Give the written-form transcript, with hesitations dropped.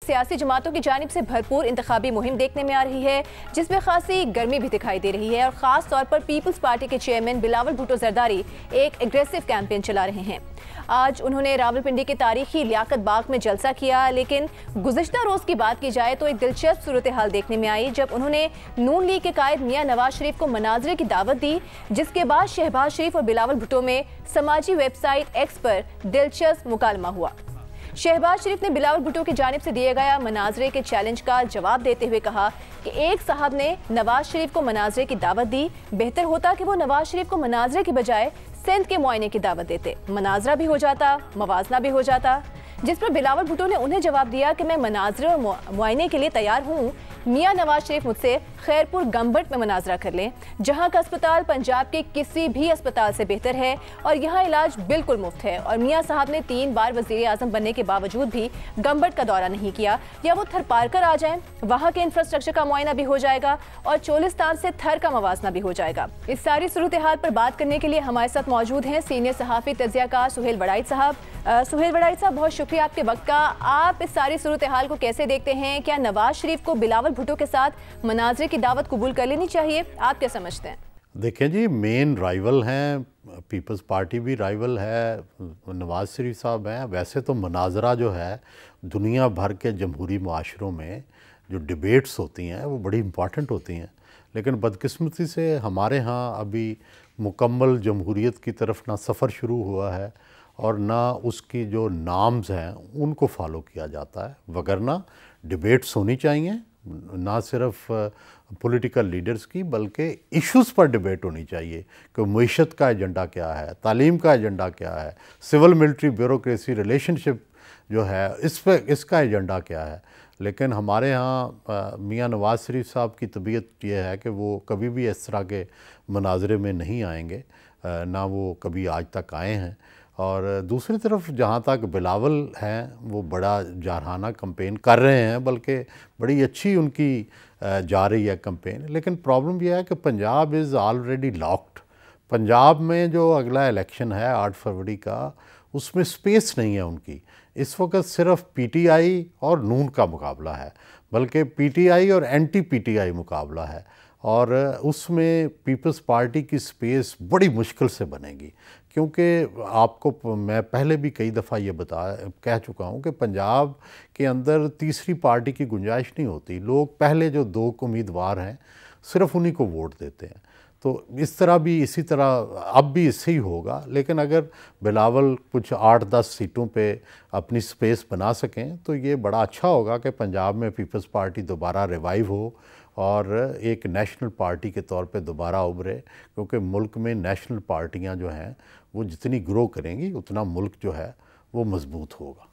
सियासी जमातों की जानिब से भरपूर इंतखाबी मुहिम देखने में आ रही है, जिसमें खासी गर्मी भी दिखाई दे रही है और ख़ास तौर पर पीपल्स पार्टी के चेयरमैन बिलावल भुट्टो जरदारी एक एग्रेसिव कैंपेन चला रहे हैं। आज उन्होंने रावलपिंडी के तारीखी लियाकत बाग में जलसा किया, लेकिन गुज़िश्ता रोज़ की बात की जाए तो एक दिलचस्प सूरत हाल देखने में आई जब उन्होंने नून लीग के कायद मियां नवाज शरीफ को मनाज़रे की दावत दी, जिसके बाद शहबाज शरीफ और बिलावल भुट्टो में समाजी वेबसाइट एक्स पर दिलचस्प मुकालमा हुआ। शहबाज शरीफ ने बिलावल भुट्टो की जानिब से दिए गया मनाज़रे के चैलेंज का जवाब देते हुए कहा कि एक साहब ने नवाज शरीफ को मनाज़रे की दावत दी, बेहतर होता कि वो नवाज शरीफ को मनाज़रे की बजाय सिंध के मुआयने की दावत देते, मनाज़रा भी हो जाता, मवाजना भी हो जाता। जिस पर बिलावल भुट्टो ने उन्हें जवाब दिया कि मैं मनाज़रे और मुआयने के लिए तैयार हूँ, मियां नवाज शरीफ मुझसे खैरपुर गंबट में मनाज़रा कर लें, जहां का अस्पताल पंजाब के किसी भी अस्पताल से बेहतर है और यहां इलाज बिल्कुल मुफ्त है। और मियां साहब ने 3 बार वज़ीर आज़म बनने के बावजूद भी गंबट का दौरा नहीं किया, या वो थर पार कर आ जाएं, वहां के इंफ्रास्ट्रक्चर का मुआयना भी हो जाएगा और चोलिस्तान से थर का मवाजना भी हो जाएगा। इस सारी सूरत हाल पर बात करने के लिए हमारे साथ मौजूद हैं सीनियर सहाफ़ी तज़ियाकार सुहेल वड़ाइच साहब। सुहेल वड़ाइच साहब, बहुत शुक्रिया आपके वक्त का। आप इस सारी सूरत हाल को कैसे देखते हैं? क्या नवाज शरीफ को बिलावल भुट्टो के साथ मनाज़रे की दावत कबूल कर लेनी चाहिए? आप क्या समझते हैं? देखें जी, मेन राइवल हैं, पीपल्स पार्टी भी राइवल है, नवाज शरीफ साहब हैं। वैसे तो मनाज़रा जो है दुनिया भर के जमहूरी मुआशरों में जो डिबेट्स होती हैं वो बड़ी इम्पॉर्टेंट होती हैं, लेकिन बदकिस्मती से हमारे यहाँ अभी मुकम्मल जमहूरियत की तरफ ना सफ़र शुरू हुआ है और ना उसकी जो नाम्स हैं उनको फॉलो किया जाता है। वगरना डिबेट्स होनी चाहिए, ना सिर्फ पॉलिटिकल लीडर्स की बल्कि इश्यूज़ पर डिबेट होनी चाहिए कि मईशत का एजेंडा क्या है, तालीम का एजेंडा क्या है, सिविल मिलिट्री ब्यूरोक्रेसी रिलेशनशिप जो है इस पर इसका एजेंडा क्या है। लेकिन हमारे यहाँ मियां नवाज शरीफ साहब की तबीयत ये है कि वो कभी भी इस तरह के मनाज़रे में नहीं आएंगे, ना वो कभी आज तक आए हैं। और दूसरी तरफ जहाँ तक बिलावल हैं वो बड़ा जारहाना कैंपेन कर रहे हैं, बल्कि बड़ी अच्छी उनकी जा रही है कैंपेन। लेकिन प्रॉब्लम यह है कि Punjab is already locked. Punjab में जो अगला इलेक्शन है 8 फरवरी का, उसमें स्पेस नहीं है उनकी। इस वक्त सिर्फ पीटीआई और नून का मुकाबला है, बल्कि पीटीआई और एंटी पीटीआई मुकाबला है, और उसमें पीपल्स पार्टी की स्पेस बड़ी मुश्किल से बनेगी। क्योंकि आपको मैं पहले भी कई दफ़ा ये कह चुका हूँ कि पंजाब के अंदर तीसरी पार्टी की गुंजाइश नहीं होती। लोग पहले जो 2 उम्मीदवार हैं सिर्फ उन्हीं को वोट देते हैं। तो इस तरह भी इसी तरह अब भी इससे ही होगा। लेकिन अगर बिलावल कुछ 8-10 सीटों पे अपनी स्पेस बना सकें तो ये बड़ा अच्छा होगा कि पंजाब में पीपल्स पार्टी दोबारा रिवाइव हो और एक नेशनल पार्टी के तौर पे दोबारा उभरे। क्योंकि मुल्क में नेशनल पार्टियां जो हैं वो जितनी ग्रो करेंगी उतना मुल्क जो है वो मजबूत होगा।